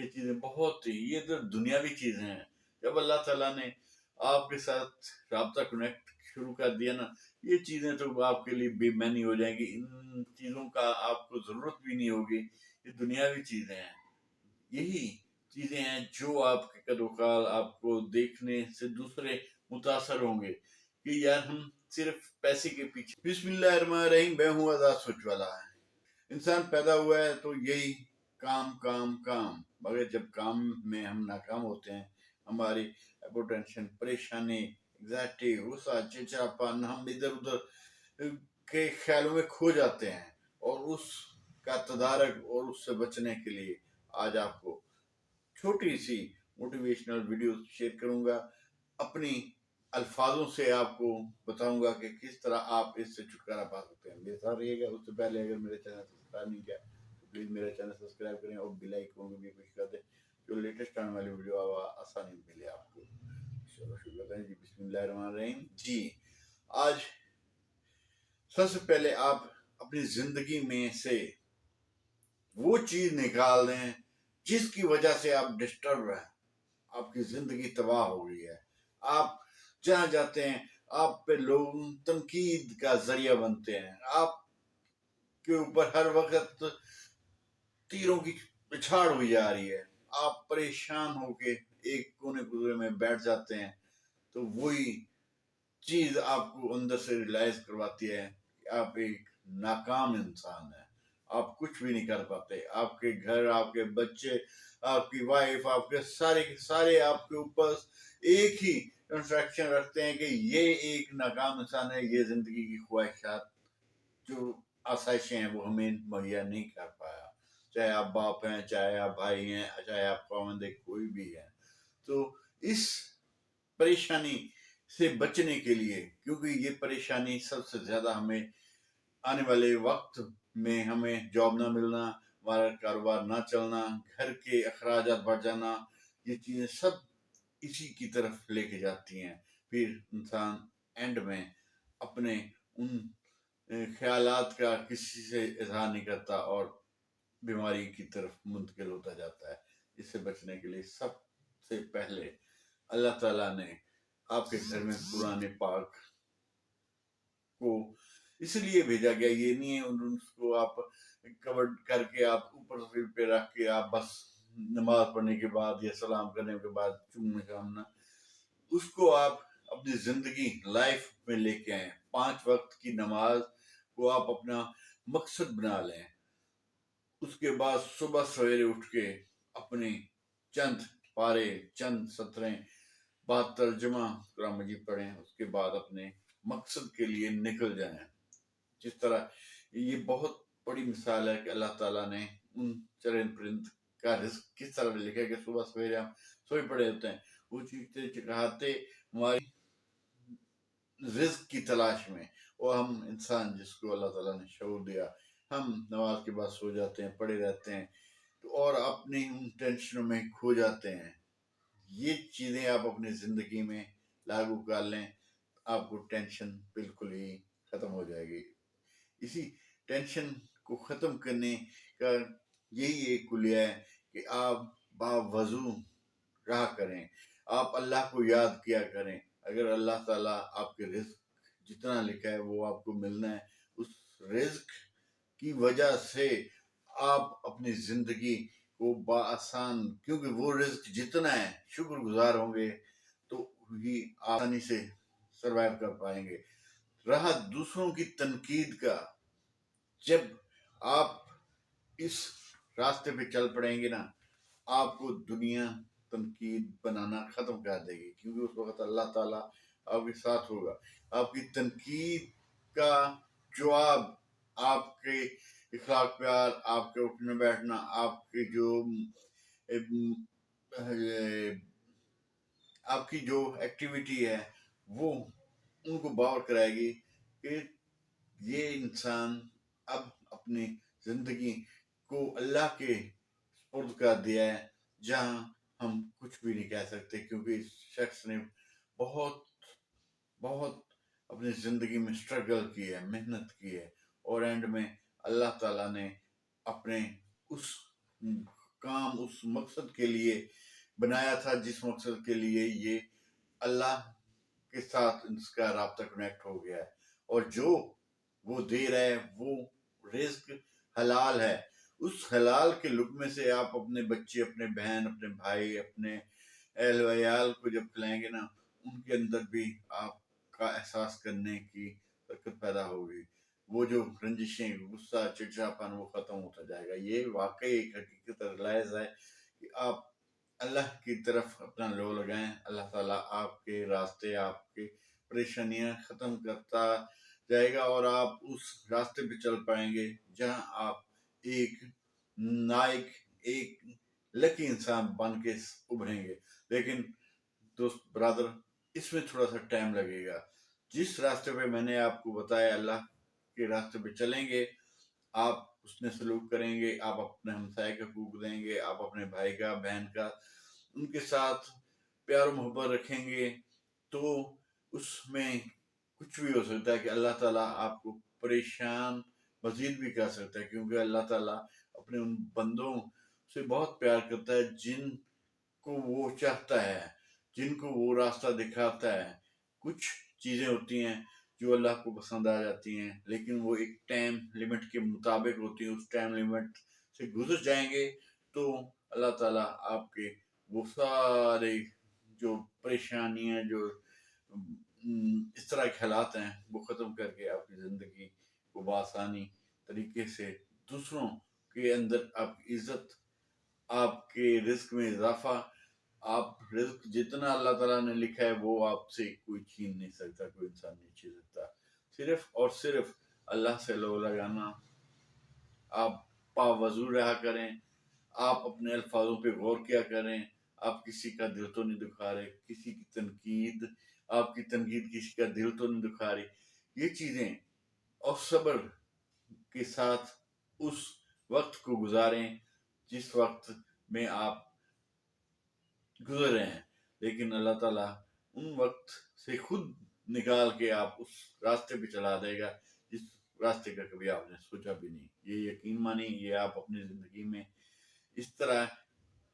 چیزیں بہت ہی، یہ تو دنیاوی چیزیں ہیں. جب اللہ تعالیٰ نے آپ کے ساتھ رابطہ کنیکٹ شروع کر دیا نا، یہ چیزیں تو آپ کے لیے بے معنی ہو جائیں گی. ان چیزوں کا آپ کو ضرورت بھی نہیں ہوگی. یہ دنیاوی چیزیں ہیں. یہی چیزیں ہیں جو آپ کے قد و قال آپ کو دیکھنے سے دوسرے متاثر ہوں گے کہ یار ہم صرف پیسے کے پیچھے. بسم اللہ الرحمن الرحیم. میں ہوں آزاد سوچ والا. انسان پیدا ہوا ہے تو یہی کام کام کام، مگر جب کام میں ہم ناکام ہوتے ہیں، ہماری ٹینشن، پریشانی، انگزائٹی، غصہ، چڑچڑاپن، ہم ادھر ادھر کے خیالوں میں کھو جاتے ہیں. اور اس کا تدارک اور اس سے بچنے کے لیے آج آپ کو چھوٹی سی موٹیویشنل ویڈیو شیئر کروں گا. اپنی الفاظوں سے آپ کو بتاؤں گا کہ کس طرح آپ اس سے چھٹکارا پا سکتے ہیں. میرے ساتھ رہیے گا. اس سے پہلے اگر میرے چینل سبسکرائب نہیں کیا تو پلیز میرے چینل سبسکرائب کریں اور بیل آئیکن کو بھی پریس کر دیں جو لیٹسٹ آنے والی ویڈیو آسانی ملے آپ کو. چلو شروع کرتے ہیں جی. بسم اللہ الرحمن الرحیم. جی آج سب سے پہلے آپ اپنی زندگی میں سے وہ چیز نکال دیں جس کی وجہ سے آپ ڈسٹرب ہیں. آپ کی زندگی تباہ ہو گئی ہے. آپ جہاں جاتے ہیں آپ پہ لوگ تنقید کا ذریعہ بنتے ہیں. آپ کے اوپر ہر وقت تیروں کی پچھاڑ ہوئی جا رہی ہے. آپ پریشان ہو کے ایک کونے کونے میں بیٹھ جاتے ہیں تو وہی چیز آپ کو اندر سے ریلائز کرواتی ہے کہ آپ ایک ناکام انسان ہیں. آپ کچھ بھی نہیں کر پاتے. آپ کے گھر، آپ کے بچے، آپ کی وائف، آپ کے سارے آپ کے اوپر ایک ہی انسٹرکشن رکھتے ہیں کہ یہ ایک ناکام انسان ہے. یہ زندگی کی خواہشات جو آسائشیں ہیں وہ ہمیں مہیا نہیں کر پایا. چاہے آپ باپ ہیں، چاہے آپ بھائی ہیں، چاہے آپ خاوند کوئی بھی ہے. تو اس پریشانی سے بچنے کے لیے، کیونکہ یہ پریشانی سب سے زیادہ ہمیں آنے والے وقت میں ہمیں جاب نہ ملنا، ہمارا کاروبار نہ چلنا، گھر کے اخراجات بڑھ جانا، یہ چیزیں سب اسی کی طرف لے کے جاتی ہیں. پھر انسان اینڈ میں اپنے ان خیالات کا کسی سے اظہار نہیں کرتا اور بیماری کی طرف منتقل ہوتا جاتا ہے. اس سے بچنے کے لیے سب سے پہلے اللہ تعالیٰ نے آپ کے گھر میں قرآن پاک کو اس لیے بھیجا گیا. یہ نہیں ہے اس کو آپ کور کر کے آپ اوپر پہ رکھ کے آپ بس نماز پڑھنے کے بعد یا سلام کرنے کے بعد چومنے کامنا. اس کو آپ اپنی زندگی لائف میں لے کے آئیں. 5 وقت کی نماز کو آپ اپنا مقصد بنا لیں. اس کے بعد صبح سویرے اٹھ کے اپنے چند پارے، چند سطریں بعد ترجمہ قرآن مجید پڑھیں. اس کے بعد اپنے مقصد کے لیے نکل جائیں. جس طرح یہ بہت بڑی مثال ہے کہ اللہ تعالیٰ نے ان چرند پرند کا رزق کس طرح لکھا ہے کہ صبح سویرے ہم سوئے پڑے ہوتے ہیں، وہ چیختے چہاتے ہماری رزق کی تلاش میں. اور ہم انسان جس کو اللہ تعالیٰ نے شعور دیا، ہم نماز کے بعد سو جاتے ہیں، پڑے رہتے ہیں اور اپنی ان ٹینشنوں میں کھو جاتے ہیں. یہ چیزیں آپ اپنی زندگی میں لاگو کر لیں، آپ کو ٹینشن بالکل ہی ختم ہو جائے گی. اسی ٹینشن کو ختم کرنے کا یہی ایک کلیہ ہے کہ آپ باوضو رہا کریں. آپ اللہ کو یاد کیا کریں. اگر اللہ تعالیٰ آپ کے رزق جتنا لکھا ہے وہ آپ کو ملنا ہے، اس رزق کی وجہ سے آپ اپنی زندگی کو بآسان، کیونکہ وہ رزق جتنا ہے شکر گزار ہوں گے تو ہی آسانی سے سروائیو کر پائیں گے. رہا دوسروں کی تنقید کا، جب آپ اس راستے پہ چل پڑیں گے نا، آپ کو دنیا تنقید بنانا ختم کر دے گی، کیونکہ اس وقت اللہ تعالیٰ آپ کے ساتھ ہوگا. آپ کی تنقید کا جواب آپ کے اخلاق پیار، آپ کے اٹھنا بیٹھنا، آپ کے جو آپ کی جو ایکٹیویٹی ہے وہ ان کو باور کرائے گی کہ یہ انسان اب اپنی زندگی کو اللہ کے سپرد کر دیا ہے، جہاں ہم کچھ بھی نہیں کہہ سکتے، کیونکہ اس شخص نے بہت بہت اپنی زندگی میں سٹرگل کی ہے، محنت کی ہے، اور اینڈ میں اللہ تعالیٰ نے اپنے اس کام اس مقصد کے لیے بنایا تھا جس مقصد کے لیے یہ اللہ کے ساتھ اس کا رابطہ کنیکٹ ہو گیا ہے، اور جو وہ دے رہا ہے وہ رزق حلال ہے۔ اس حلال کے لقمے سے آپ اپنے بچے، اپنے بہن، اپنے بھائی، اپنے اہل ویال کو جب کھلائیں گے نا، ان کے اندر بھی آپ کا احساس کرنے کی برکت پیدا ہوگی۔ وہ جو رنجشیں، غصہ، چڑچڑاپن، وہ ختم ہوتا جائے گا۔ یہ واقعی ایک حقیقت ریلائز ہے کہ آپ اللہ کی طرف اپنا لو لگائیں، اللہ تعالیٰ آپ کے راستے، آپ کی پریشانیاں ختم کرتا جائے گا، اور آپ اس راستے پہ چل پائیں گے جہاں آپ ایک نائک، ایک لکی انسان بن کے ابھریں گے۔ لیکن دوست برادر، اس میں تھوڑا سا ٹائم لگے گا۔ جس راستے پہ میں نے آپ کو بتایا، اللہ کے راستے پہ چلیں گے، آپ اس نے سلوک کریں گے، آپ اپنے ہمسائے کا حقوق دیں گے، آپ اپنے بھائی کا، بہن کا، ان کے ساتھ پیار و محبت رکھیں گے، تو اس میں کچھ بھی ہو سکتا ہے کہ اللہ تعالیٰ آپ کو پریشان مزید بھی کر سکتا ہے، کیونکہ اللہ تعالیٰ اپنے ان بندوں سے بہت پیار کرتا ہے جن کو وہ چاہتا ہے، جن کو وہ راستہ دکھاتا ہے۔ کچھ چیزیں ہوتی ہیں جو اللہ کو پسند آ جاتی ہیں، لیکن وہ ایک ٹائم لمٹ کے مطابق ہوتی ہیں۔ اس ٹائم لمٹ سے گزر جائیں گے تو اللہ تعالیٰ آپ کے وہ سارے جو پریشانیاں، جو اس طرح کے حالات ہیں، وہ ختم کر کے آپ کی زندگی کو بآسانی طریقے سے دوسروں کے اندر آپ کی عزت، آپ کے رزق میں اضافہ، آپ رزق جتنا اللہ تعالیٰ نے لکھا ہے وہ آپ سے کوئی چھین نہیں سکتا، کوئی انسان نہیں چھین سکتا۔ صرف اور صرف اللہ سے لو لگانا، آپ باوضو رہا کریں، آپ اپنے الفاظوں پہ غور کیا کریں، آپ کسی کا دل تو نہیں دکھا رہے، کسی کی تنقید، آپ کی تنقید کسی کا دل تو نہیں دکھا رہی۔ یہ چیزیں اور صبر کے ساتھ اس وقت کو گزاریں جس وقت میں آپ گزر رہے ہیں، لیکن اللہ تعالیٰ ان وقت سے خود نکال کے آپ اس راستے پہ چلا دے گا جس راستے کا کبھی آپ نے سوچا بھی نہیں۔ یہ یقین مانی، یہ آپ اپنی زندگی میں اس طرح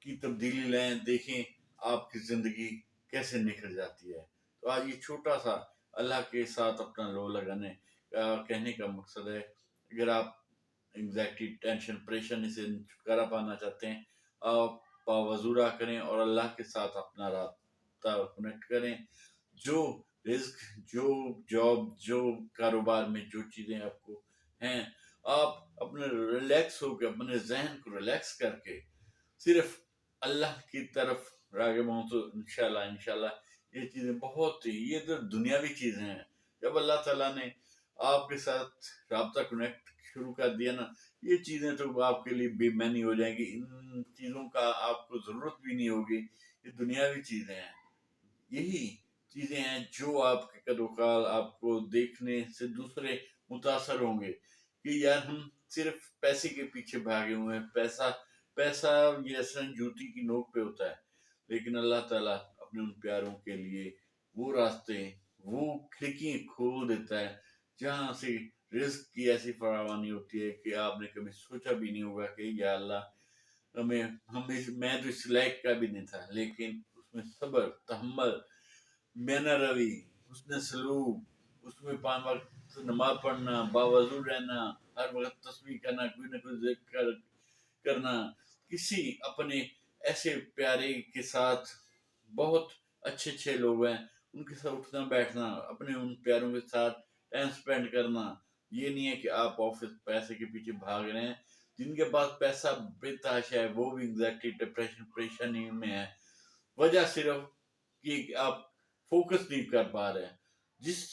کی تبدیلی لائیں، دیکھیں آپ کی زندگی کیسے نکھر جاتی ہے۔ تو آج یہ چھوٹا سا اللہ کے ساتھ اپنا لو لگانے کا کہنے کا مقصد ہے۔ اگر آپ انگزائٹی، ٹینشن، پریشانی سے چھٹکارا پانا چاہتے ہیں، آپ باوضو رہا کریں اور اللہ کے ساتھ اپنا رابطہ کنیکٹ کریں۔ جو رزق، جو جاب، جو کاروبار میں جو چیزیں آپ کو ہیں، آپ اپنے ریلیکس ہو کے، اپنے ذہن کو ریلیکس کر کے صرف اللہ کی طرف راغب ہوں، تو انشاءاللہ یہ چیزیں بہت ہی، یہ تو دنیاوی چیزیں ہیں۔ جب اللہ تعالیٰ نے آپ کے ساتھ رابطہ کنیکٹ شروع کر دیا نا، یہ چیزیں تو آپ کے لیے بے معنی ہو جائیں گی، ان چیزوں کا آپ کو ضرورت بھی نہیں ہوگی۔ یہ دنیاوی چیزیں ہیں، یہی چیزیں ہیں جو آپ کے قد و قال، آپ کو دیکھنے سے دوسرے متاثر ہوں گے کہ یار ہم صرف پیسے کے پیچھے بھاگے ہوئے ہیں۔ پیسہ جیسا جوتی کی نوک پہ ہوتا ہے، لیکن اللہ تعالیٰ اپنے ان پیاروں کے لیے وہ راستے، وہ کھڑکیاں کھول دیتا ہے جہاں سے رزق کی ایسی فراوانی ہوتی ہے کہ آپ نے کبھی سوچا بھی نہیں ہوگا کہ یا اللہ میں تو اس لائق کا بھی نہیں تھا، لیکن اس میں صبر، تحمل، مینا روی، حسن سلوک، اس میں 5 وقت نماز پڑھنا، باوضو رہنا، ہر وقت تسبیح کرنا، کوئی نہ کوئی ذکر کرنا، کسی اپنے ایسے پیارے کے ساتھ، بہت اچھے اچھے لوگ ہیں ان کے ساتھ اٹھنا بیٹھنا، اپنے ان پیاروں کے ساتھ ٹائم سپینڈ کرنا۔ یہ نہیں ہے کہ آپ آفس پیسے کے پیچھے بھاگ رہے ہیں۔ جن کے پاس پیسہ بے تحاشا ہے وہ بھی انگزائٹی، ڈپریشن، پریشانی میں ہے۔ وجہ صرف کہ آپ فوکس نہیں کر پا رہے ہیں، جس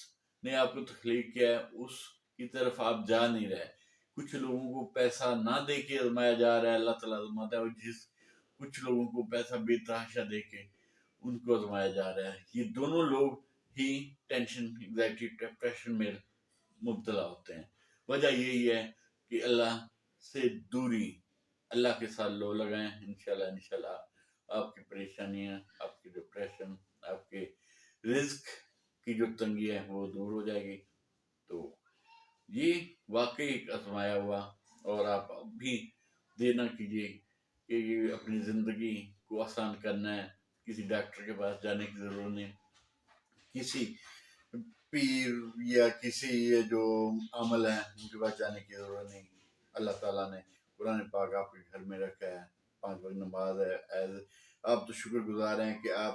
نے آپ کو تخلیق کیا ہے اس کی طرف آپ جا نہیں رہے۔ کچھ لوگوں کو پیسہ نہ دے کے آزمایا جا رہا ہے، اللہ تعالیٰ آزماتا ہے، اور کچھ لوگوں کو پیسہ بے تحاشا دے کے ان کو آزمایا جا رہا ہے۔ یہ دونوں لوگ ہی ٹینشن، انگزائٹی، ڈپریشن میں مبتلا ہوتے ہیں۔ وجہ یہی ہے کہ اللہ سے دوری، اللہ کے ساتھ لو لگائیں، انشاءاللہ آپ کی پریشانیاں، آپ کی ڈپریشن، آپ کے رزق کی جو تنگی ہے وہ دور ہو جائے گی۔ تو یہ واقعی ایک آزمایا ہوا، اور آپ اب بھی دیر نہ کیجیے کہ یہ اپنی زندگی کو آسان کرنا ہے، کسی ڈاکٹر کے پاس جانے کی ضرورت نہیں، کسی پیر یا کسی یہ جو عمل ہیں ان کے پاس جانے کی ضرورت نہیں۔ اللہ تعالیٰ نے قرآن پاک آپ کے گھر میں رکھا ہے، 5 وقت نماز ہے، آپ تو شکر گزار ہیں کہ آپ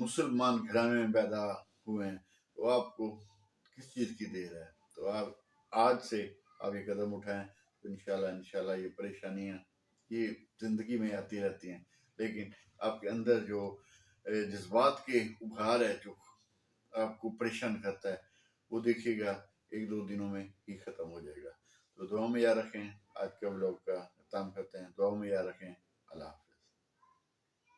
مسلمان گھرانے میں پیدا ہوئے ہیں، تو آپ کو کس چیز کی دیر ہے؟ تو آپ آج سے آپ یہ قدم اٹھائیں تو انشاءاللہ یہ پریشانیاں یہ زندگی میں آتی رہتی ہیں، لیکن آپ کے اندر جو جذبات کے ابھار ہے جو آپ کو پریشان کرتا ہے وہ دیکھیے گا 1-2 دنوں میں ہی ختم ہو جائے گا۔ تو دعا میں یاد رکھیں، آج کے بلاگ کا اختتام کرتے ہیں، دعا میں یاد رکھیں، اللہ حافظ۔